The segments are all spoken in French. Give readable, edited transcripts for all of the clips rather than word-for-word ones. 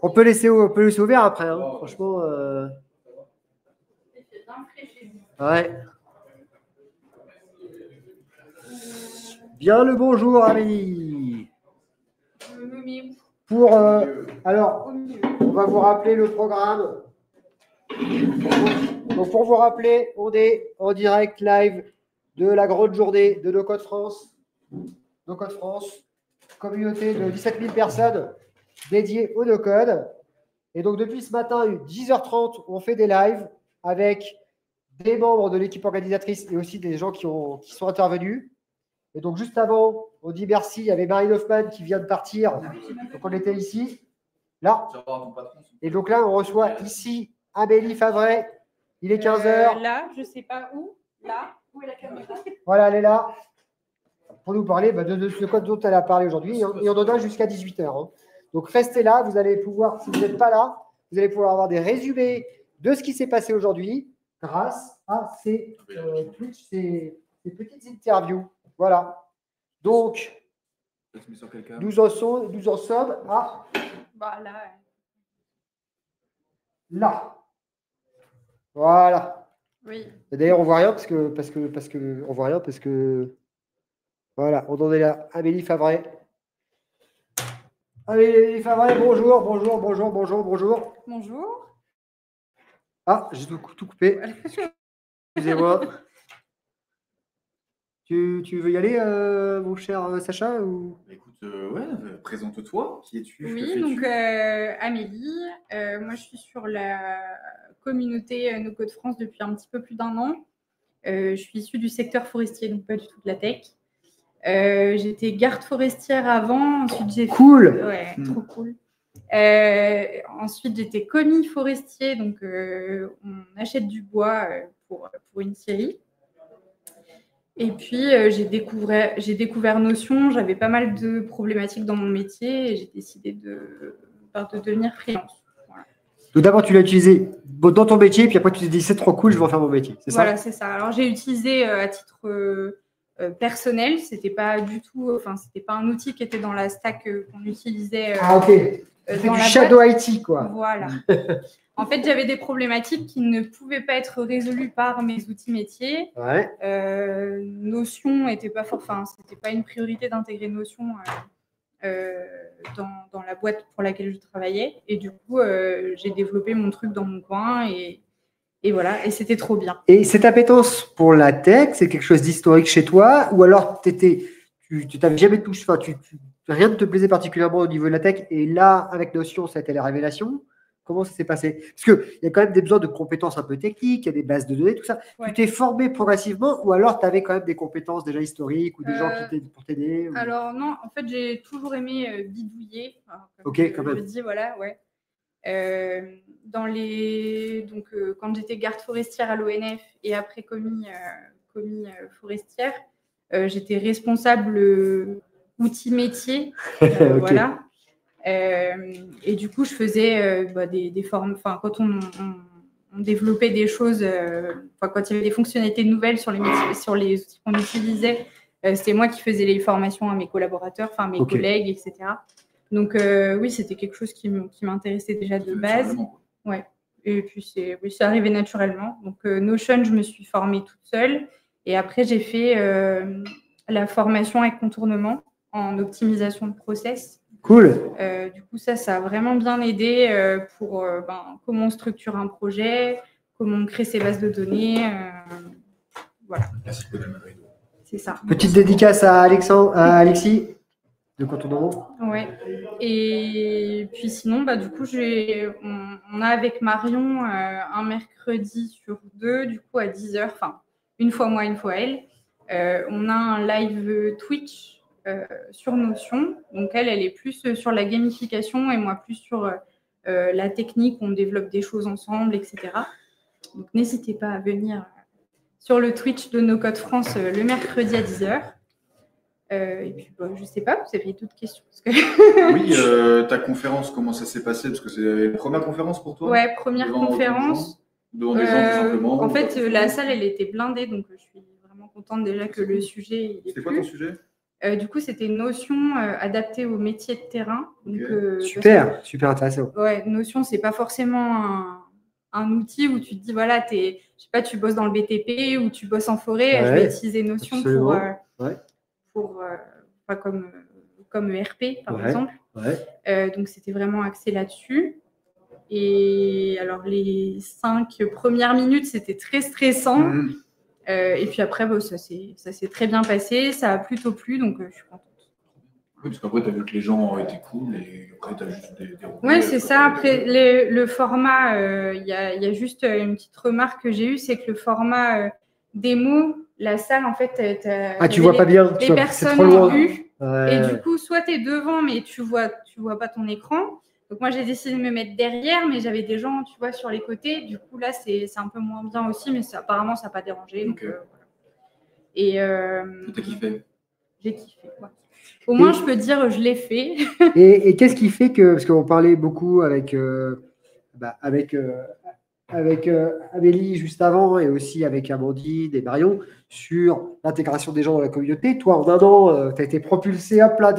On peut laisser ouvert après, hein. Franchement. Ouais. Bien le bonjour, Amélie. Alors, on va vous rappeler le programme. Donc, pour vous rappeler, on est en direct live de la grande journée de No Code France. No Code France, communauté de 17 000 personnes dédiées au no code. Et donc, depuis ce matin, 10h30, on fait des lives avec des membres de l'équipe organisatrice et aussi des gens qui sont intervenus. Et donc, juste avant, on dit merci. Il y avait Marine Hoffman qui vient de partir. Donc, on était ici, là. Et donc là, on reçoit ici Amélie Favret. Il est 15h. Là, je ne sais pas où. Là, où est la caméra? Voilà, elle est là. Pour nous parler de ce code dont elle a parlé aujourd'hui. Et on en a jusqu'à 18h. Donc, restez là. Vous allez pouvoir, si vous n'êtes pas là, vous allez pouvoir avoir des résumés de ce qui s'est passé aujourd'hui grâce à ces Twitch, ces petites interviews. Voilà. Donc, nous en sommes à là. Voilà. Oui. D'ailleurs, on voit rien parce que on voit rien parce que voilà, on en est là. Amélie Favret. Amélie Favret, bonjour. Bonjour. Ah, j'ai tout coupé. Excusez-moi. Tu veux y aller, mon cher Sacha ou... Écoute, ouais, présente-toi. Qui es-tu? Oui, donc Amélie. Moi, je suis sur la communauté No Code France depuis un petit peu plus d'1 an. Je suis issue du secteur forestier, donc pas du tout de la tech. J'étais garde forestière avant. Ensuite, j'ai cool. Ouais, trop cool. Ensuite, j'étais commis forestier, donc on achète du bois pour une scierie. Et puis, j'ai découvert Notion. J'avais pas mal de problématiques dans mon métier et j'ai décidé de devenir freelance. Voilà. Donc d'abord, tu l'as utilisé dans ton métier, puis après, tu t'es dit, c'est trop cool, je vais en faire mon métier. C'est ça? Voilà, c'est ça. Alors, j'ai utilisé à titre personnel. C'était pas du tout, c'était pas un outil qui était dans la stack qu'on utilisait. Ok. C'est du shadow IT, quoi. Voilà. En fait, j'avais des problématiques qui ne pouvaient pas être résolues par mes outils métiers. Ouais. Notion n'était pas c'était pas une priorité d'intégrer Notion dans la boîte pour laquelle je travaillais. Et du coup, j'ai développé mon truc dans mon coin et voilà. Et c'était trop bien. Et cette appétence pour la tech, c'est quelque chose d'historique chez toi, ou alors tu t'avais jamais touché, rien ne te plaisait particulièrement au niveau de la tech, et là, avec Notion, ça a été la révélation. Comment ça s'est passé? Parce qu'il y a quand même des besoins de compétences un peu techniques, il y a des bases de données, tout ça. Ouais. Tu t'es formé progressivement ou alors tu avais quand même des compétences déjà historiques ou des gens qui t'aidaient pour t'aider ou... Alors non, en fait, j'ai toujours aimé bidouiller. Ok, quand même. Je dis, voilà, ouais. Quand j'étais garde forestière à l'ONF et après commis forestière, j'étais responsable outils métiers. Okay. Voilà. Et du coup, je faisais des formes. Quand on développait des choses, quand il y avait des fonctionnalités nouvelles sur les outils qu'on utilisait, c'était moi qui faisais les formations à mes collaborateurs, mes collègues, etc. Donc oui, c'était quelque chose qui m'intéressait déjà de base. Ouais. Et puis c'est arrivé naturellement. Donc Notion, je me suis formée toute seule. Et après, j'ai fait la formation avec contournement en optimisation de process. Cool. Du coup, ça a vraiment bien aidé pour comment on structure un projet, comment on crée ses bases de données. Voilà. C'est ça. Petite dédicace à Alexis de contournement. Ouais. Et puis sinon, du coup, on a avec Marion un mercredi sur 2, du coup à 10h, une fois moi, une fois elle. On a un live Twitch sur Notion. Donc elle est plus sur la gamification et moi plus sur la technique. On développe des choses ensemble, etc. Donc n'hésitez pas à venir sur le Twitch de No Code France le mercredi à 10h. Et puis, je ne sais pas, vous avez d'autres questions Oui, ta conférence, comment ça s'est passé? Parce que c'est la première conférence pour toi? Ouais, première conférence. Devant des gens, tout simplement. En fait, la salle, elle était blindée, donc je suis vraiment contente déjà que le sujet... C'était quoi ton sujet? Du coup, c'était Notion adaptée au métier de terrain. Donc, super intéressant. Ouais, Notion, c'est pas forcément un outil où tu te dis, voilà, je sais pas, tu bosses dans le BTP ou tu bosses en forêt, je vais utiliser Notion comme ERP, par exemple. Donc, c'était vraiment axé là-dessus. Et alors, les 5 premières minutes, c'était très stressant. Et puis après, ça s'est très bien passé. Ça a plutôt plu, donc je suis contente. Oui, parce qu'après, tu as vu que les gens ont été cool et après, tu as juste des Oui, c'est ça. Après, le format, il y a juste une petite remarque que j'ai eue, c'est que le format démo, la salle, en fait, tu vois pas bien. Les personnes en U. Et du coup, soit tu es devant, mais tu vois pas ton écran. Donc moi, j'ai décidé de me mettre derrière, mais j'avais des gens, tu vois, sur les côtés. Du coup, là, c'est un peu moins bien aussi, mais apparemment, ça n'a pas dérangé. Donc, voilà. Et t'as kiffé? J'ai kiffé, ouais. Au moins, je peux dire, je l'ai fait. Et qu'est-ce qui fait que, parce qu'on parlait beaucoup avec Amélie juste avant et aussi avec Amandine et Marion sur l'intégration des gens dans la communauté. Toi, en un an, tu as été propulsé, hop là,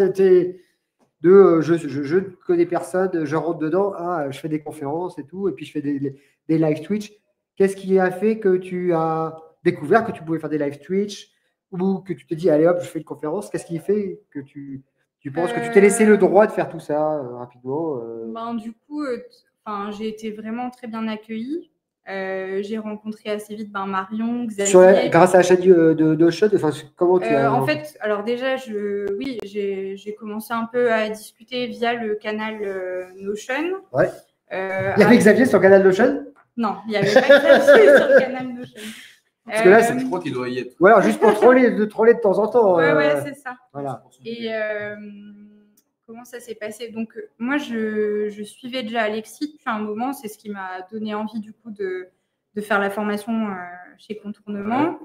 je ne connais personne, je rentre dedans, je fais des conférences et tout, et puis je fais des live Twitch. Qu'est-ce qui a fait que tu as découvert que tu pouvais faire des live Twitch ou que tu te dis, allez hop, je fais une conférence? Qu'est-ce qui fait que tu penses que tu t'es laissé le droit de faire tout ça rapidement Du coup, j'ai été vraiment très bien accueillie. J'ai rencontré assez vite Marion, Xavier. Grâce à la chaîne d'Ocean, comment tu as... En fait, alors déjà, j'ai commencé un peu à discuter via le canal Notion. Ouais. Il y avait Xavier sur le canal Notion? Non, il n'y avait pas Xavier sur le canal Notion. Parce que là, je crois qu'il doit y être. Ouais, juste pour troller de temps en temps. Ouais, c'est ça. Voilà. Et comment ça s'est passé? Donc, moi, je suivais déjà Alexis depuis un moment. C'est ce qui m'a donné envie, du coup, de faire la formation chez Contournement.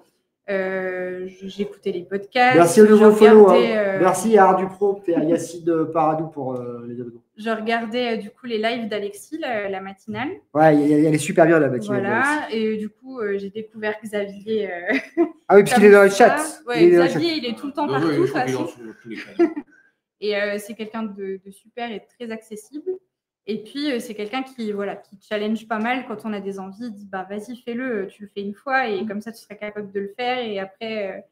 J'écoutais les podcasts. Merci au nouveau follow. Merci à Ardupro et à Yacine Paradou pour les abonnements. Je regardais du coup les lives d'Alexis, la matinale. Ouais, elle est super bien la matinale. Voilà, et du coup, j'ai découvert Xavier. Ah oui, puisqu'il est dans le chat. Ouais, Xavier, il est tout le temps partout. De toute façon. Et c'est quelqu'un de super et très accessible. Et puis, c'est quelqu'un qui challenge pas mal quand on a des envies. Il dit, vas-y, fais-le, tu le fais une fois et comme ça, tu seras capable de le faire. Et après,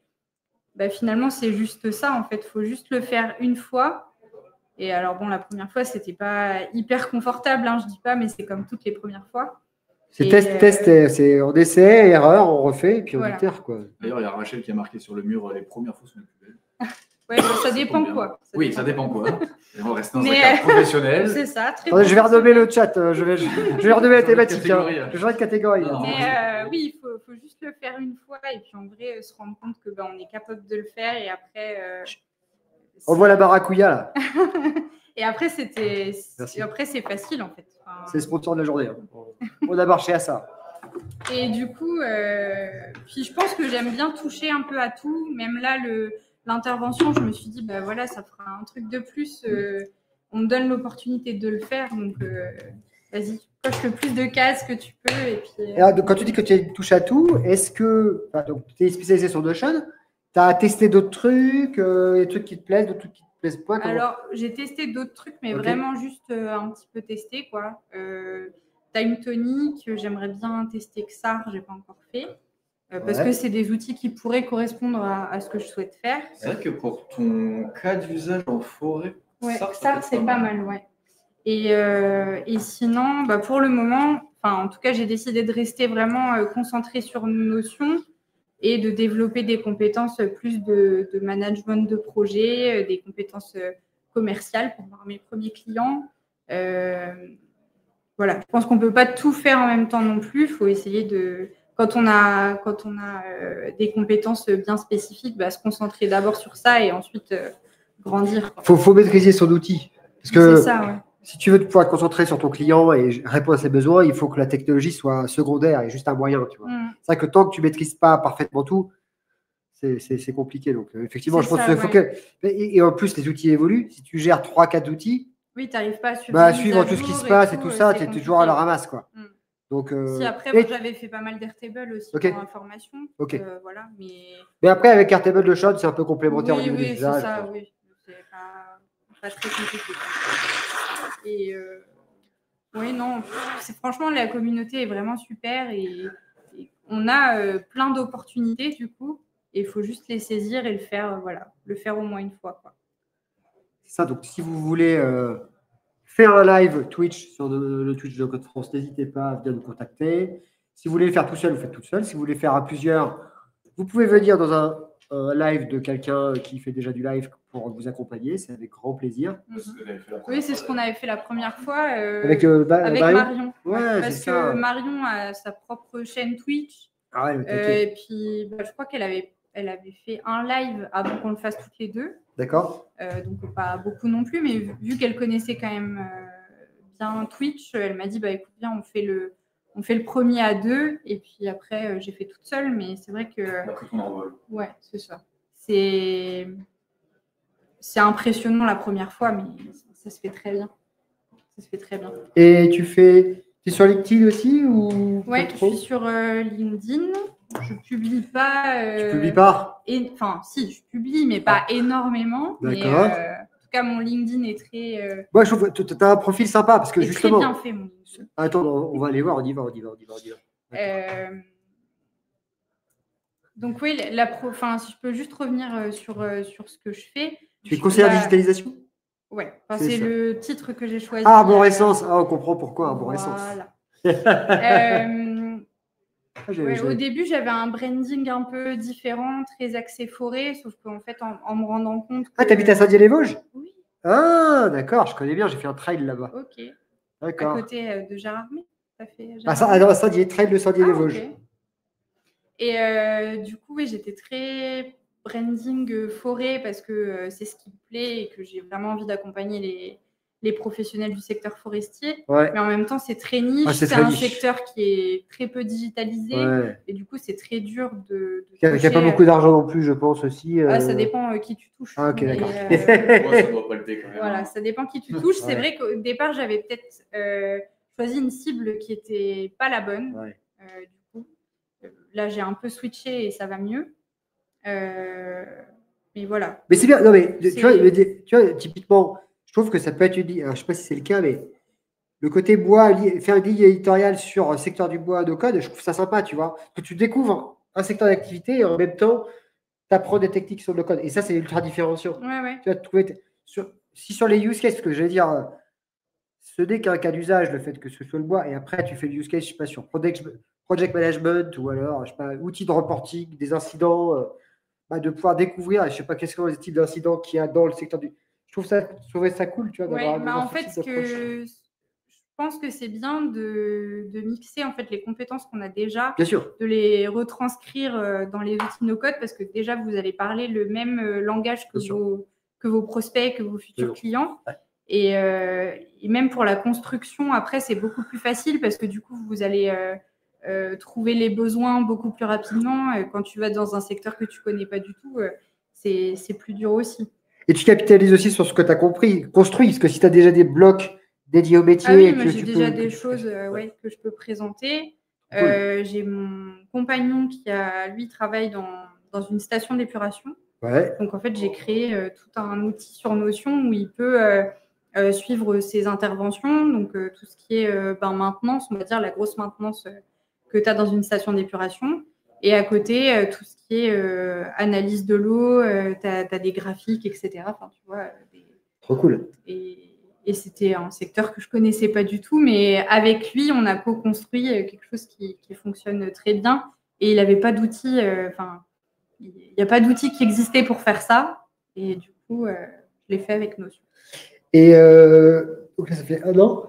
finalement, c'est juste ça, en fait. Il faut juste le faire une fois. Et alors, bon, la première fois, c'était pas hyper confortable, je dis pas, mais c'est comme toutes les premières fois. C'est test, c'est on essaie, erreur, on refait, et puis on itère, quoi. D'ailleurs, il y a Rachel qui a marqué sur le mur, les premières fois sont les plus belles. Ouais, ça dépend quoi. Ça dépend quoi. Et on reste dans un cadre professionnel. C'est ça, très je vais renommer le chat, je vais renommer la thématique. Je vais de catégorie. Mais oui, il faut juste le faire une fois, et puis en vrai, se rendre compte que on est capable de le faire, et après... On voit la baracouilla là. Et après, c'est facile en fait. C'est le sponsor de la journée. On a marché à ça. Et du coup, puis je pense que j'aime bien toucher un peu à tout. Même là, l'intervention, je me suis dit, voilà, ça fera un truc de plus. On me donne l'opportunité de le faire. Donc, vas-y, coche le plus de cases que tu peux. Et puis, alors, quand tu dis que tu touches à tout, est-ce que tu es spécialisé sur Notion? Tu as testé d'autres trucs, des trucs qui te plaisent, d'autres trucs qui te plaisent pas? Alors, j'ai testé d'autres trucs, mais vraiment juste un petit peu testé, quoi. Time Tonic, j'aimerais bien tester XAR, je n'ai pas encore fait. Parce que c'est des outils qui pourraient correspondre à ce que je souhaite faire. C'est vrai que pour ton cas d'usage en forêt, XAR, c'est pas mal, ouais. Et sinon, pour le moment, en tout cas, j'ai décidé de rester vraiment concentrée sur Notion et de développer des compétences plus de management de projet, des compétences commerciales pour avoir mes premiers clients. Voilà, je pense qu'on ne peut pas tout faire en même temps non plus. Il faut essayer de, quand on a des compétences bien spécifiques, se concentrer d'abord sur ça et ensuite grandir. Il faut maîtriser son outil. Parce que c'est ça, ouais. Si tu veux pouvoir te concentrer sur ton client et répondre à ses besoins, il faut que la technologie soit secondaire et juste un moyen. Tu vois. C'est vrai que tant que tu ne maîtrises pas parfaitement tout, c'est compliqué. Donc, effectivement, je pense qu'il faut que. Et en plus, les outils évoluent. Si tu gères 3-4 outils, oui, tu n'arrives pas à suivre tout ce qui se passe et tout ça, tu es toujours à la ramasse. Quoi. Donc, Si après, et- moi, j'avais fait pas mal d'Airtable aussi Ok. pour l'information. Ok. Voilà, mais Mais après, avec Airtable de Shot, c'est un peu complémentaire au oui, niveau des oui, c'est usages. ça, Enfin, oui. C'est pas très compliqué. Et oui, non, franchement, la communauté est vraiment super et on a plein d'opportunités du coup. Et il faut juste les saisir et le faire, voilà, le faire au moins une fois, quoi. c'est ça. Donc, si vous voulez faire un live Twitch sur le Twitch de Code France, n'hésitez pas à venir nous contacter. Si vous voulez le faire tout seul, vous faites tout seul. Si vous voulez faire à plusieurs, vous pouvez venir dans un live de quelqu'un qui fait déjà du live pour vous accompagner. C'est avec grand plaisir. Oui, c'est ce qu'on avait fait la première fois Avec, avec Marion. Marion. Ouais, parce c'est que ça. Marion a sa propre chaîne Twitch. Ah ouais, le taquet. Et puis, je crois qu'elle avait fait un live avant qu'on le fasse toutes les deux. D'accord. Donc, pas beaucoup non plus, mais vu qu'elle connaissait quand même bien Twitch, elle m'a dit, écoute, bien, on fait le premier à deux. Et puis après, j'ai fait toute seule. Mais c'est vrai que... Après ton envol. Ouais, c'est ça. C'est impressionnant la première fois, mais ça se fait très bien. Ça se fait très bien. Et tu es sur LinkedIn aussi ou Ouais, pas je trop suis sur LinkedIn. Je publie pas. Tu publies pas? Enfin, si, je publie, mais pas énormément. Mais D'accord. en tout cas, mon LinkedIn est très. Moi, je trouve que tu as un profil sympa parce que est justement. très bien fait, mon LinkedIn. Attends, on va aller voir, on y va. Donc oui, si je peux juste revenir sur ce que je fais. Tu es conseiller en digitalisation? Ouais, C'est c'est ça. le titre que j'ai choisi. Ah, arborescence. Ah, on comprend pourquoi arborescence. Voilà. Ouais, au début, j'avais un branding un peu différent, très axé forêt, sauf qu'en fait, en me rendant compte que... Ah, t'habites à Saint-Dié-les-Vosges? Oui. Ah, d'accord, je connais bien, j'ai fait un trail là-bas. Ok. D'accord. À côté de Gérardmer, t'as fait Saint-Dié, trail de Saint-Dié-les-Vosges. Ok. Et du coup, oui, j'étais très branding forêt parce que c'est ce qui me plaît et que j'ai vraiment envie d'accompagner les professionnels du secteur forestier. Ouais. Mais en même temps, c'est très niche. C'est un secteur qui est très peu digitalisé. Ouais. Et du coup, c'est très dur de il n'y a pas beaucoup d'argent non plus, je pense aussi. Ça dépend qui tu touches. Ah, ok, d'accord. Ouais, ça doit pas le quand même. Voilà, ça dépend qui tu touches. C'est vrai qu'au départ, j'avais peut-être choisi une cible qui n'était pas la bonne. Ouais. Du coup, là, j'ai un peu switché et ça va mieux. Mais voilà. Mais c'est bien. Non, mais tu vois, typiquement, je trouve que ça peut être une. Alors, je ne sais pas si c'est le cas, mais le côté bois, faire une ligne éditoriale sur le secteur du bois de code, je trouve ça sympa, tu vois. Que tu découvres un secteur d'activité et en même temps, tu apprends des techniques sur le code. Et ça, c'est ultra différenciant. Ouais. Tu vas trouver. Sur les use cases, ce que je vais dire, ce n'est qu'un cas d'usage, le fait que ce soit le bois. Et après, tu fais le use case, je ne sais pas, sur project management ou alors, je sais pas, outils de reporting, des incidents. De pouvoir découvrir, je ne sais pas quels sont les types d'incidents qu'il y a dans le secteur du. Je trouvais ça cool, tu vois, d'avoir en fait, je pense que c'est bien de mixer en fait les compétences qu'on a déjà, bien sûr, de les retranscrire dans les outils no-code parce que déjà vous allez parler le même langage que vos prospects, que vos futurs clients. Ouais. Et même pour la construction, après, c'est beaucoup plus facile parce que du coup, vous allez trouver les besoins beaucoup plus rapidement. Quand tu vas dans un secteur que tu ne connais pas du tout, c'est plus dur aussi. Et tu capitalises aussi sur ce que tu as construit, parce que si tu as déjà des blocs dédiés au métier… Ah oui, moi j'ai déjà des choses que je peux présenter. Cool. J'ai mon compagnon qui, lui, travaille dans une station d'épuration. Ouais. Donc, en fait, j'ai créé tout un outil sur Notion où il peut suivre ses interventions. Donc, tout ce qui est maintenance, on va dire la grosse maintenance que tu as dans une station d'épuration. Et à côté, tout ce qui est analyse de l'eau, tu as des graphiques, etc. Enfin, tu vois, trop cool. Et c'était un secteur que je ne connaissais pas du tout. Mais avec lui, on a co-construit quelque chose qui fonctionne très bien. Et il n'avait pas d'outils… il n'y a pas d'outils qui existaient pour faire ça. Et du coup, je l'ai fait avec Notion. Et donc là, ça fait 1 an.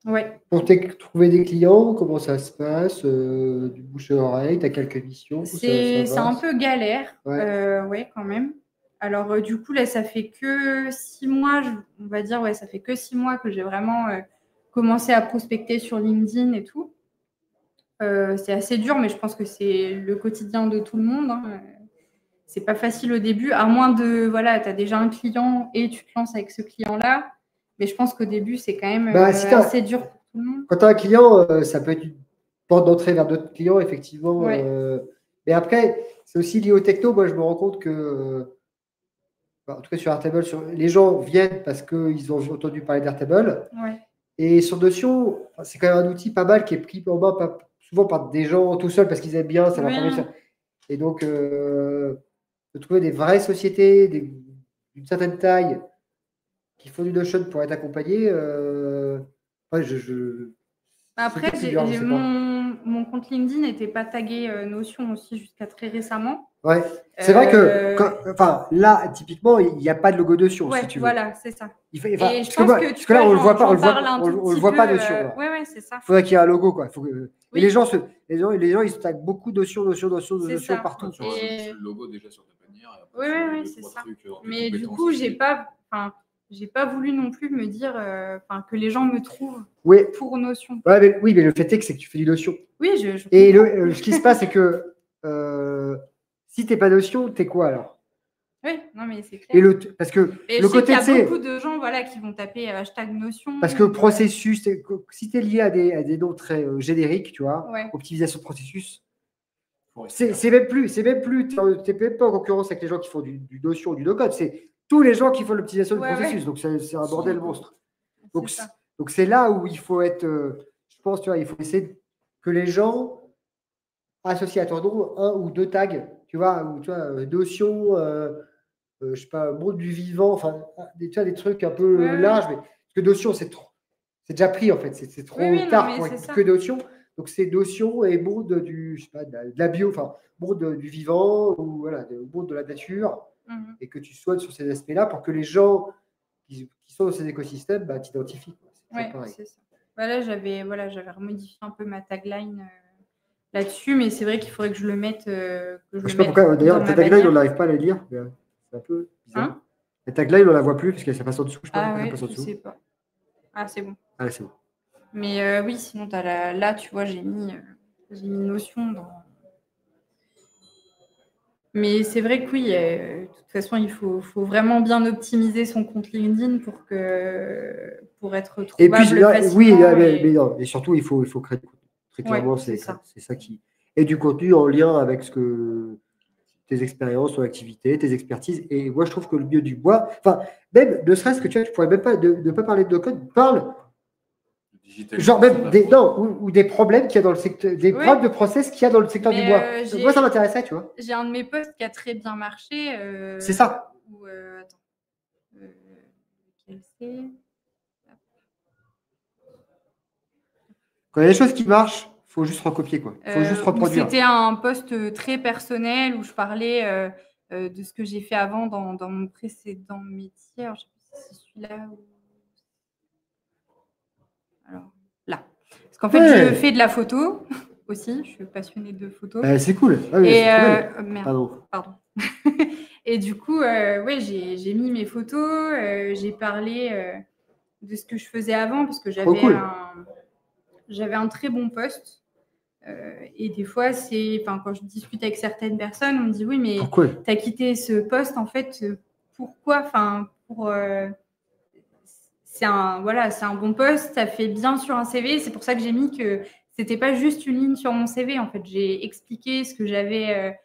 Ouais. Pour trouver des clients, comment ça se passe du bouche à oreille, tu as quelques missions? C'est un peu galère, ouais, quand même. Alors, du coup, là, ça fait que 6 mois, on va dire, ça fait que 6 mois que j'ai vraiment commencé à prospecter sur LinkedIn et tout. C'est assez dur, mais je pense que c'est le quotidien de tout le monde. Hein. C'est pas facile au début, à moins de, tu as déjà un client et tu te lances avec ce client-là. Mais je pense qu'au début, c'est quand même assez dur pour tout le monde. Quand tu as un client, ça peut être une porte d'entrée vers d'autres clients, effectivement. Ouais. Mais après, c'est aussi lié au techno. Moi, je me rends compte que, en tout cas sur Airtable, les gens viennent parce qu'ils ont entendu parler d'Airtable. Ouais. Et sur Notion, c'est quand même un outil pas mal qui est pris en main souvent par des gens tout seuls parce qu'ils aiment bien, ça leur permet de faire. Et donc, de trouver des vraies sociétés d'une certaine taille qui font du Notion pour être accompagnés. Ouais, Après, c'est dur, je sais pas. mon compte LinkedIn n'était pas tagué Notion aussi jusqu'à très récemment. Ouais, c'est vrai que là, typiquement, il n'y a pas de logo Notion, ouais, si tu veux. Voilà, c'est ça. Et je pense que là, on le voit pas, on le voit pas Notion. Ouais, c'est ça. Il faudrait qu'il y ait un logo, quoi. Oui. Et les gens, ils se taguent beaucoup Notion partout. Tu rajoutes le logo déjà sur ta bannière. Oui, c'est ça. Mais du coup, j'ai pas voulu non plus me dire que les gens me trouvent pour Notion. Ouais, mais le fait est que c'est que tu fais du Notion. Oui, Et ce qui se passe, c'est que si tu n'es pas Notion, tu es quoi alors? Oui, non, mais c'est clair. Parce que le côté, il y a beaucoup de gens qui vont taper hashtag Notion. Parce que processus, si tu es lié à des noms très génériques, tu vois, optimisation de processus, c'est même plus, tu n'es même pas en concurrence avec les gens qui font du Notion ou du no-code, c'est tous les gens qui font l'optimisation de processus. Donc, c'est un bordel monstre. Donc, c'est là où il faut être, je pense, tu vois, il faut essayer que les gens associent à ton nom un ou deux tags, tu vois, Notion, je sais pas, monde du vivant, enfin, tu vois, des trucs un peu larges, mais parce que Notion, c'est déjà pris en fait, c'est trop tard pour être que Notion. Donc, c'est Notion et monde de la bio, enfin, monde du vivant ou voilà, monde de la nature, et que tu sois sur ces aspects-là pour que les gens qui sont dans ces écosystèmes t'identifient. Oui, c'est ça. Là, j'avais remodifié un peu ma tagline là-dessus, mais c'est vrai qu'il faudrait que je le mette. Je sais pas pourquoi, d'ailleurs, ta tagline, on n'arrive pas à la lire. C'est un peu bizarre. La tagline, on ne la voit plus parce qu'elle passe en dessous. Je sais pas. Ah, c'est bon. Ah, c'est bon. Mais oui, sinon, là, tu vois, j'ai mis Notion dans. Mais c'est vrai que oui, de toute façon, il faut vraiment bien optimiser son compte LinkedIn pour être trouvable. Et puis, facilement. Oui, mais non. Et surtout, il faut créer du contenu. Très clairement, c'est ça qui. Et du contenu en lien avec tes expériences, ton activité, tes expertises. Et moi, je trouve que le mieux du bois, même ne serait-ce que tu pourrais même pas ne pas parler de code, parle. Genre même des problèmes qu'il y a dans le secteur, des problèmes de process qu'il y a dans le secteur du bois. Moi, ça m'intéressait, tu vois. J'ai un de mes posts qui a très bien marché. C'est ça. Attends. Quel c'est ? Quand il y a des choses qui marchent, il faut juste recopier, quoi. Il faut juste reproduire. C'était un post très personnel où je parlais de ce que j'ai fait avant dans mon précédent métier. Alors, je ne sais pas si c'est celui-là ou. Alors, là. Parce qu'en fait, je fais de la photo aussi. Je suis passionnée de photo. C'est cool. Merde. Pardon. Et du coup, j'ai mis mes photos. J'ai parlé de ce que je faisais avant parce que j'avais un très bon poste. Et des fois, quand je discute avec certaines personnes, on me dit oui, mais tu as quitté ce poste, en fait, pourquoi c'est un bon poste, ça fait bien sur un CV. C'est pour ça que j'ai mis que c'était pas juste une ligne sur mon CV. En fait, j'ai expliqué ce que j'avais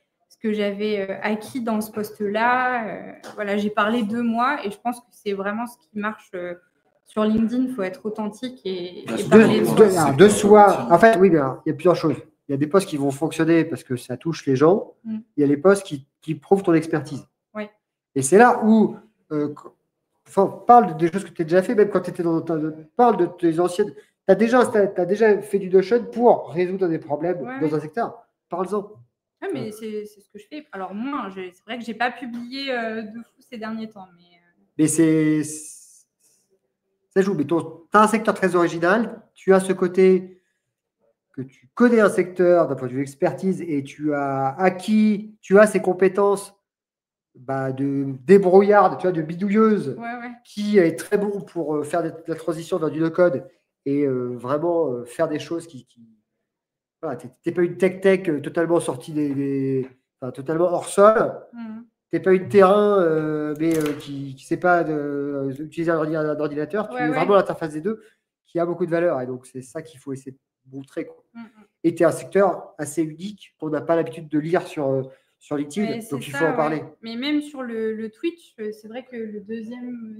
acquis dans ce poste-là. J'ai parlé de moi et je pense que c'est vraiment ce qui marche sur LinkedIn. Il faut être authentique et parler de soi. En fait, oui, il y a plusieurs choses. Il y a des posts qui vont fonctionner parce que ça touche les gens. Il y a les posts qui prouvent ton expertise. Oui. Et c'est là où parle des choses que tu as déjà fait, même quand tu étais parle de tes anciennes. Tu as déjà fait du Notion pour résoudre des problèmes dans un secteur. Parle-en. Oui, mais c'est ce que je fais. Alors, moi, c'est vrai que je n'ai pas publié de fou ces derniers temps. Mais ça joue. Mais tu as un secteur très original. Tu as ce côté que tu connais un secteur d'un point de vue expertise et tu as ces compétences de débrouillarde, tu vois, de bidouilleuse, qui est très bon pour faire de la transition vers du no-code et vraiment faire des choses qui voilà, t'es pas une tech totalement sortie totalement hors sol. T'es pas une terrain mais qui sait pas utiliser un ordinateur. Tu es vraiment l'interface des deux, qui a beaucoup de valeur. Et donc, c'est ça qu'il faut essayer de montrer, quoi. Mm, mm. Et tu es un secteur assez unique qu'on n'a pas l'habitude de lire sur LinkedIn, Ouais, c'est donc il ça, faut en ouais. parler. Mais même sur le Twitch, c'est vrai que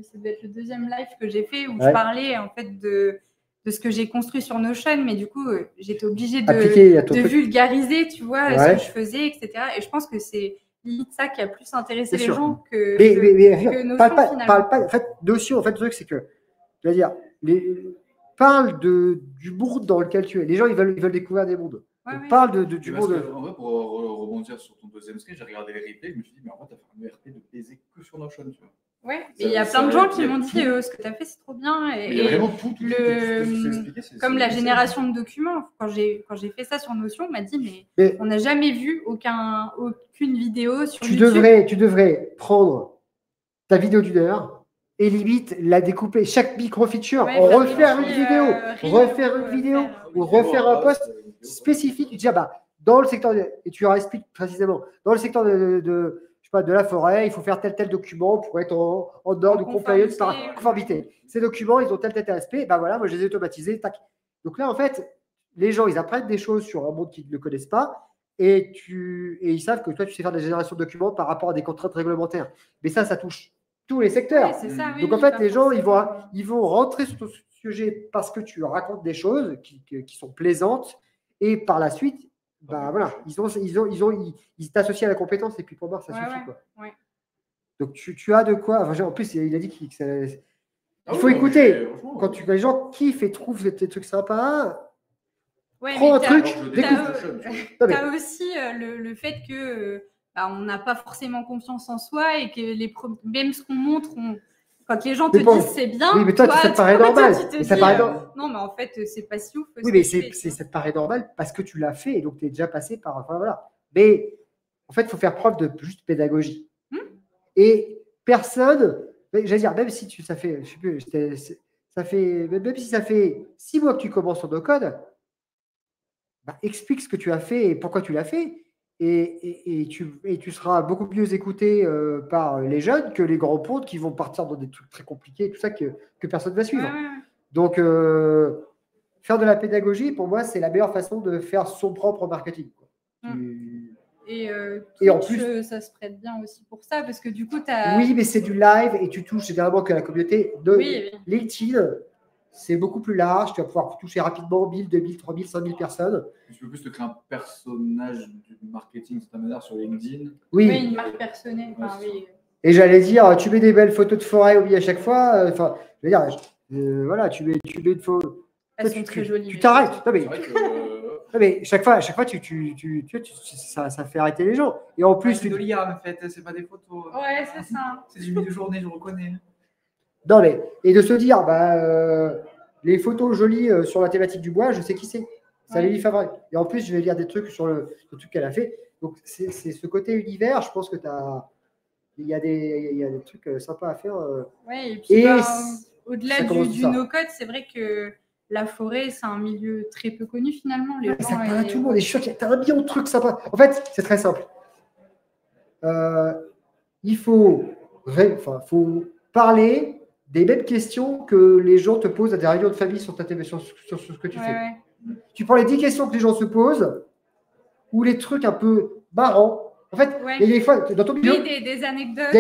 ça doit être le deuxième live que j'ai fait où Ouais. je parlais en fait de ce que j'ai construit sur Notion, mais du coup, j'étais obligée Appliqué à ton de truc. vulgariser, tu vois, Ouais. ce que je faisais, etc. Et je pense que c'est limite ça qui a plus intéressé C'est les sûr. gens que Notion, parle pas, finalement. parle pas. En fait, Notion, en fait, le truc, c'est que, je veux dire, parle du monde dans lequel tu es. Les gens, ils veulent découvrir des mondes. Ouais, Donc, ouais. parle du Parce monde. que, en vrai, pour rebondir sur ton deuxième screen, j'ai regardé les replays, je me suis dit, mais en fait, t'as fait un ERP de baiser que sur Notion, tu vois. Ouais, Ça- et il y a ça- plein de gens il qui y a m'ont tout. dit ce que tu as fait, c'est trop bien. Mais il y a vraiment tout ce que tu expliquais, Comme la génération de documents, quand j'ai fait ça sur Notion, on m'a dit, mais on n'a jamais vu aucune vidéo sur YouTube. Tu devrais prendre ta vidéo d'une heure et limite la découper. Chaque micro-feature, Ouais, refaire faire des une vidéo, petits, refaire une vidéo ou refaire un post spécifique. Tu dis, dans le secteur, et tu leur expliques précisément, dans le secteur je sais pas, de la forêt, il faut faire tel document pour être en dehors de compliance par conformité. Ces documents, ils ont tel aspect. Voilà, moi, je les ai automatisés. Tac. Donc là, en fait, les gens, ils apprennent des choses sur un monde qu'ils ne connaissent pas et ils savent que toi, tu sais faire des générations de documents par rapport à des contraintes réglementaires. Mais ça touche tous les secteurs. Ouais, c'est ça, oui, donc en fait, les gens, ils vont rentrer sur ton sujet parce que tu racontes des choses qui sont plaisantes et par la suite, voilà, ils t'associent à la compétence et puis pour moi, ça suffit. Quoi. Ouais. Donc tu as de quoi. Enfin, en plus, il a dit qu'il faut écouter. Quand les gens kiffent et trouvent des trucs sympas, prends un truc, découvre. Tu as aussi le fait que on n'a pas forcément confiance en soi et que même ce qu'on montre, quand les gens te disent c'est bien, oui, mais toi, ça te paraît normal. Non, mais en fait, c'est pas si ouf. Oui, mais ça te paraît normal parce que tu l'as fait et donc tu es déjà passé par. Enfin, voilà. Mais en fait, il faut faire preuve de juste pédagogie. Et personne, j'allais dire, même si ça fait, je sais plus, même si ça fait 6 mois que tu commences sur NoCode, explique ce que tu as fait et pourquoi tu l'as fait. Et tu seras beaucoup mieux écouté par les jeunes que les grands pontes qui vont partir dans des trucs très compliqués, tout ça que personne ne va suivre. Ouais. Donc, faire de la pédagogie, pour moi, c'est la meilleure façon de faire son propre marketing. Quoi. Et en plus, ça se prête bien aussi pour ça, parce que du coup, tu as... Oui, mais c'est du live et tu touches généralement que la communauté de LinkedIn. C'est beaucoup plus large. Tu vas pouvoir toucher rapidement 1000, 2000, 3000, 5000 personnes. Tu peux plus te créer un personnage du marketing de cette manière sur LinkedIn. Oui, une marque personnelle. Oui. Et j'allais dire, tu mets des belles photos de forêt au milieu à chaque fois. Je veux dire, voilà, tu mets une photo. Elles sont très jolies. Tu t'arrêtes. Non, mais chaque fois, ça fait arrêter les gens. Et en plus, c'est de l'IA, en fait, c'est pas des photos. Ouais, c'est ça. C'est du milieu-journée, je reconnais. Non, mais, et de se dire, les photos jolies sur la thématique du bois, je sais qui c'est. C'est Lélie Favret. Et en plus, je vais lire des trucs sur le truc qu'elle a fait. Donc, c'est ce côté univers, je pense que il y a des trucs sympas à faire. Ouais, et puis, au-delà du no-code, c'est vrai que la forêt, c'est un milieu très peu connu finalement. Ça parle à tout le monde. Et je suis sûr qu'il y a un million de trucs sympas. En fait, c'est très simple. Il faut parler des mêmes questions que les gens te posent à des réunions de famille sur ce que tu fais. Ouais. Tu prends les 10 questions que les gens se posent ou les trucs un peu marrants. En fait, il y a des fois, dans ton milieu, des anecdotes. Il y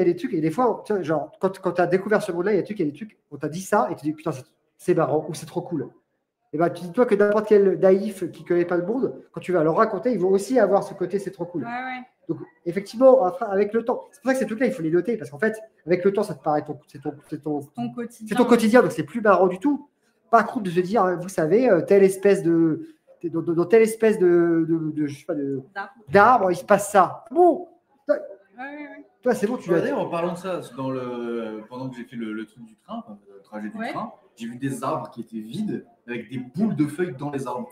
a des trucs, et des fois, genre, quand tu as découvert ce monde-là, il y a des trucs, on t'a dit ça, et tu dis, putain, c'est marrant, ou c'est trop cool. Et tu dis-toi que n'importe quel naïf qui ne connaît pas le monde, quand tu vas leur raconter, ils vont aussi avoir ce côté, c'est trop cool. Ouais. Donc, effectivement, avec le temps, c'est pour ça que ces trucs-là, il faut les noter, parce qu'en fait, avec le temps, ça te paraît c'est ton quotidien. C'est ton quotidien, donc c'est plus marrant du tout. Par contre, de se dire, vous savez, telle espèce dans telle espèce d'arbre, il se passe ça. Bon, toi, c'est bon, tu l'as dit. En parlant de ça, pendant que j'ai fait le truc du train, le trajet du train, j'ai vu des arbres qui étaient vides avec des boules de feuilles dans les arbres.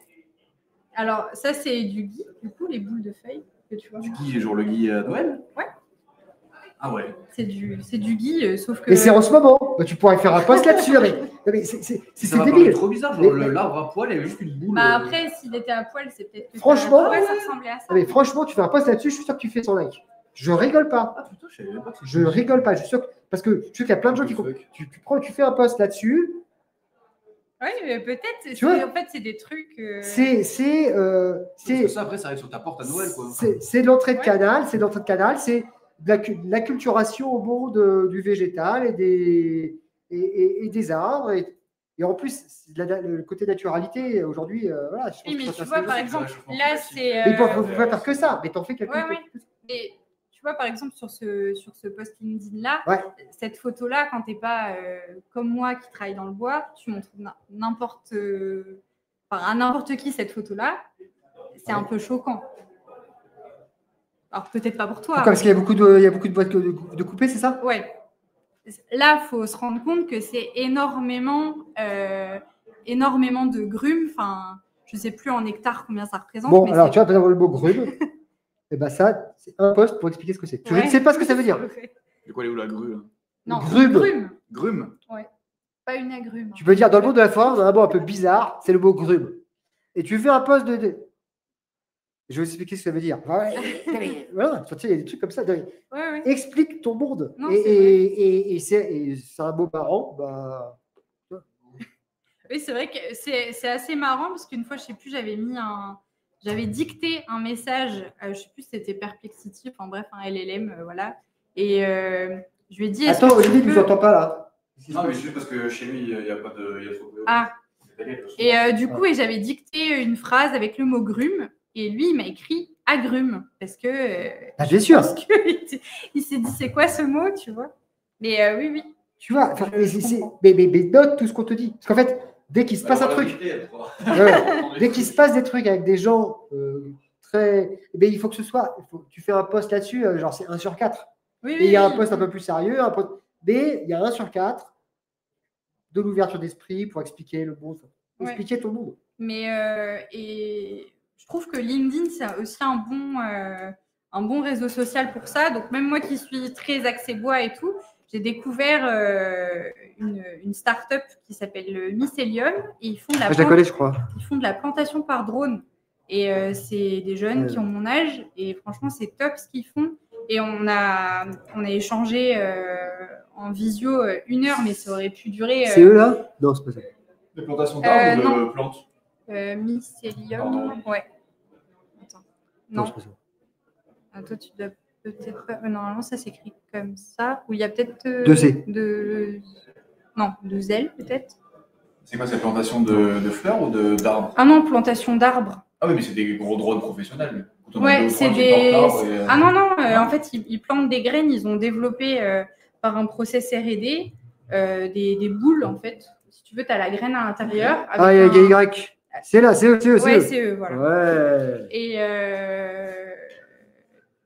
Alors, ça, c'est du gui, du coup, les boules de feuilles que tu vois. Du gui, genre le gui Noël ? Ouais. Ah ouais. C'est du gui, sauf que. Mais c'est en ce moment. Tu pourrais faire un post là-dessus. Mais c'est débile. Trop bizarre. Genre l'arbre à poil, il y avait juste une boule. Après, s'il était à poil, c'est peut-être que. Franchement, ça ressemblait à ça. Mais franchement, tu fais un post là-dessus, je suis sûr que tu fais son like. Je rigole pas. Ah putain, je savais pas. Je rigole pas. Je suis sûr parce que je sais qu'il y a plein de gens qui. Tu fais un post là-dessus. Oui, peut-être. Tu vois En fait, c'est des trucs. Parce que ça, après, ça arrive sur ta porte à Noël, quoi. C'est de l'entrée de Ouais. canal, c'est de l'entrée de canal, c'est de l'acculturation au monde du végétal et des arbres. Et en plus, le côté naturalité, aujourd'hui, voilà, je pense Oui, que mais ça tu passe vois, les par gens. exemple, réchauffement là, climatique. c'est. Mais il ne faut pas faire que ça, mais t'en fais quelque Ouais, chose. ouais. Mais tu vois, par exemple, sur ce post LinkedIn-là, Ouais. cette photo-là, quand tu n'es pas comme moi qui travaille dans le bois, tu montres à n'importe qui cette photo-là, c'est un peu choquant. Alors, peut-être pas pour toi. Pourquoi? Parce qu'il y a beaucoup de boîtes de coupées, c'est ça? Ouais. Là, il faut se rendre compte que c'est énormément de grumes. Enfin, je ne sais plus en hectares combien ça représente. Bon, mais alors tu vois, par exemple, le mot grume, et ben ça, c'est un post pour expliquer ce que c'est. Je ne sais pas ce que ça veut dire. De quoi, elle est où la grue, là? Non, Grume. grume. Grume? Ouais. Pas une agrume. Tu peux dire, dans le monde de la forme, un mot un peu bizarre, c'est le mot grume. Et tu fais un post de. Je vais vous expliquer ce que ça veut dire. Voilà, tu sais, il y a des trucs comme ça. Ouais. Explique ton monde. Non, et c'est un mot marrant. Bah, oui, c'est vrai que c'est assez marrant parce qu'une fois, je sais plus, j'avais dicté un message, je sais plus si c'était Perplexity, enfin bref, un LLM, voilà. Et je lui ai dit. Attends, Olivier, tu ne nous entends pas là. Non, mais juste parce que chez lui, il n'y a pas de. Il y a trop de. Ah. Et du coup, j'avais dicté une phrase avec le mot grume. Et lui, il m'a écrit agrume. Parce que. Bien sûr. Il s'est dit, c'est quoi ce mot, tu vois? Mais oui. Tu vois, mais note tout ce qu'on te dit. Parce qu'en fait, dès qu'il se passe un truc. Dès qu'il se passe des trucs avec des gens très. Il faut que ce soit. Tu fais un post là-dessus, genre c'est 1 sur 4. Oui, et il y a un post un peu plus sérieux. Mais il y a 1 sur 4 de l'ouverture d'esprit pour expliquer le monde. Expliquer ton monde. Mais et je trouve que LinkedIn, c'est aussi un bon réseau social pour ça. Donc, même moi qui suis très axée bois et tout, j'ai découvert une start-up qui s'appelle Mycelium. Et ils font je la connais, je crois. Ils font de la plantation par drone. Et c'est des jeunes qui ont mon âge. Et franchement, c'est top ce qu'ils font. Et on a échangé en visio 1 heure, mais ça aurait pu durer. C'est eux là? Non, c'est pas ça. De plantation d'arbres ou de plantes? Mycelium. Ouais. Attends. Non. C'est pas ça. Ah, toi, tu dois peut-être pas. Normalement, ça s'écrit comme ça. Ou il y a peut-être. 2C. Non, 2L peut-être. C'est quoi, cette plantation de fleurs ou d'arbres? Ah non, plantation d'arbres. Ah oui, mais c'est des gros drones professionnels. Ouais, c'est des. Ah non, en fait, ils plantent des graines. Ils ont développé par un process R&D des boules, en fait. Si tu veux, tu as la graine à l'intérieur. Ah, il y a Y. C'est là, c'est eux. Ouais, c'est eux, voilà. Ouais. Et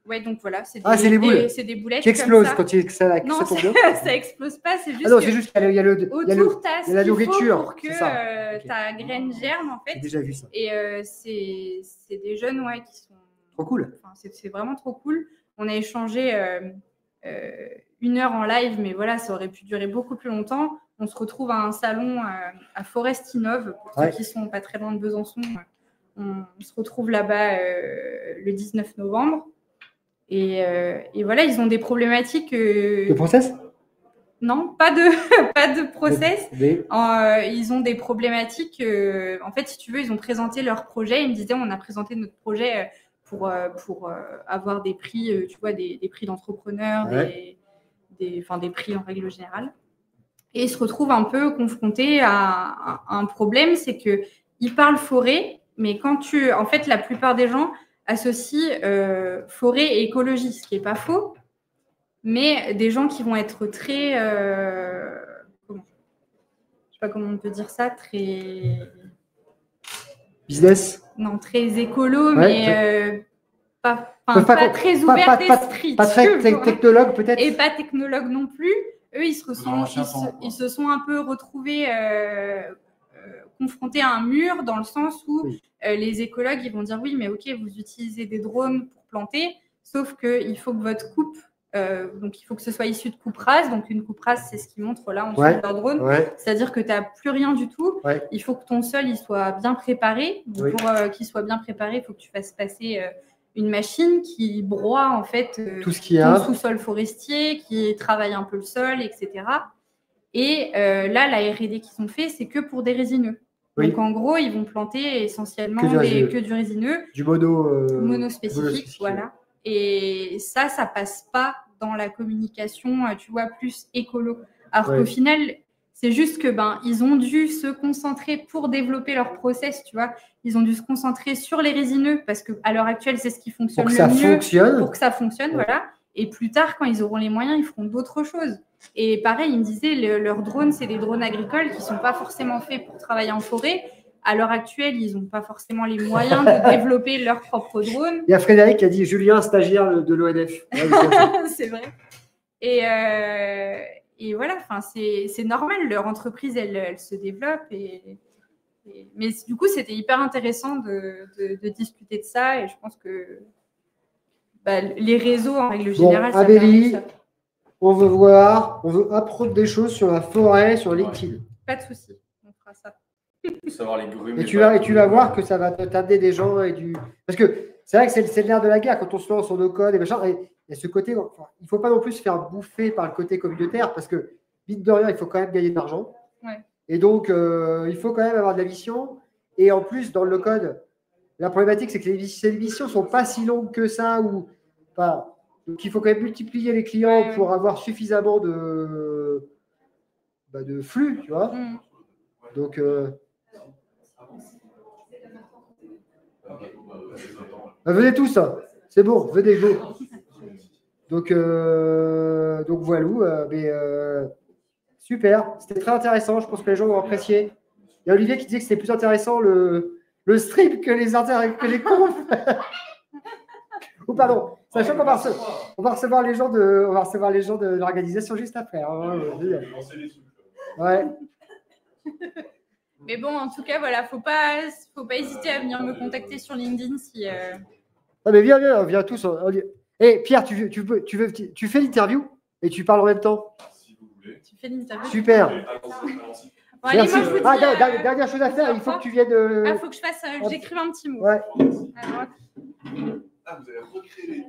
ouais, donc voilà. C'est les boules. C'est des boulettes qui explosent comme ça. quand ça Non, tombe bien. Ça explose pas, c'est juste. Ah non, c'est juste qu'il y a la nourriture pour que ta graine germe, en fait. J'ai déjà vu ça. Et c'est des jeunes, qui sont. Trop cool. Enfin, c'est vraiment trop cool. On a échangé 1 heure en live, mais voilà, ça aurait pu durer beaucoup plus longtemps. On se retrouve à un salon à Forest Innov, pour ceux qui sont pas très loin de Besançon. On se retrouve là-bas le 19 novembre. Et voilà, ils ont des problématiques. De process? Non, pas de process. Mais... ils ont des problématiques. En fait, si tu veux, ils ont présenté leur projet. Ils me disaient, on a présenté notre projet pour avoir des prix, tu vois, des prix d'entrepreneurs, des prix en règle générale. Et ils se retrouvent un peu confrontés à un problème, c'est qu'ils parlent forêt, mais en fait, la plupart des gens associent forêt et écologie, ce qui n'est pas faux, mais des gens qui vont être très, je ne sais pas comment on peut dire ça, très business. Non, très écolo, mais pas très ouvert d'esprit. Pas très technologue peut-être. Et pas technologue non plus. Eux, ils se sont un peu retrouvés confrontés à un mur, dans le sens où les écologues, ils vont dire oui, mais ok, vous utilisez des drones pour planter, sauf qu'il faut que votre coupe, donc il faut que ce soit issu de coupe rase. Donc une coupe rase, c'est ce qu'ils montrent là en dessous de leur drone. C'est-à-dire que tu n'as plus rien du tout. Il faut que ton sol il soit bien préparé. Pour qu'il soit bien préparé, il faut que tu fasses passer une machine qui broie en fait tout ce qu'il y a, ton sous-sol forestier, qui travaille un peu le sol, etc. Et là, la R&D qu'ils ont fait, c'est que pour des résineux. Oui. Donc, en gros, ils vont planter essentiellement que du résineux. Du monospécifique, voilà. Et ça passe pas dans la communication, tu vois, plus écolo. Alors qu'au final, c'est juste que ils ont dû se concentrer pour développer leur process, tu vois. Ils ont dû se concentrer sur les résineux parce qu'à l'heure actuelle, c'est ce qui fonctionne le mieux pour que ça fonctionne, voilà. Et plus tard, quand ils auront les moyens, ils feront d'autres choses. Et pareil, ils me disaient, leurs drones, c'est des drones agricoles qui ne sont pas forcément faits pour travailler en forêt. À l'heure actuelle, ils n'ont pas forcément les moyens de développer leurs propres drones. Il y a Frédéric qui a dit Julien, stagiaire de l'ONF. C'est vrai. Et voilà, c'est normal, leur entreprise, elle se développe. Mais du coup, c'était hyper intéressant de discuter de ça. Et je pense que les réseaux, en règle générale, ça Abélie, ça. On veut apprendre des choses sur la forêt, sur LinkedIn. Pas de souci, on fera ça. Savoir les grumes. Et tu vas voir que ça va t'amener des gens et du. Parce que c'est vrai que c'est l'air de la guerre quand on se lance sur nos codes et machin. Et ce côté, enfin, il ne faut pas non plus se faire bouffer par le côté communautaire parce que, vite de rien, il faut quand même gagner de l'argent. Ouais. Et donc, il faut quand même avoir de la mission. Et en plus, dans le code, la problématique, c'est que ces missions ne sont pas si longues que ça. Donc, il faut quand même multiplier les clients pour avoir suffisamment de flux, tu vois. Donc, venez tous, c'est bon, venez, go. Donc voilà, super, c'était très intéressant, je pense que les gens vont apprécier. Il y a Olivier qui disait que c'était plus intéressant le stream que les confs. Ou pardon, sachant qu'on va recevoir les gens de l'organisation juste après. Hein, ouais. Mais bon, en tout cas, voilà, faut pas hésiter à venir me contacter sur LinkedIn si. Ah mais viens tous. Et Pierre, tu fais l'interview et tu parles en même temps. Si vous voulez. Tu fais l'interview. Super. Bon, allez, moi, je vous dis, dernière chose à faire, il faut que tu viennes. faut que je fasse. J'écrive un petit mot. Ouais. Alors, vous avez recréé.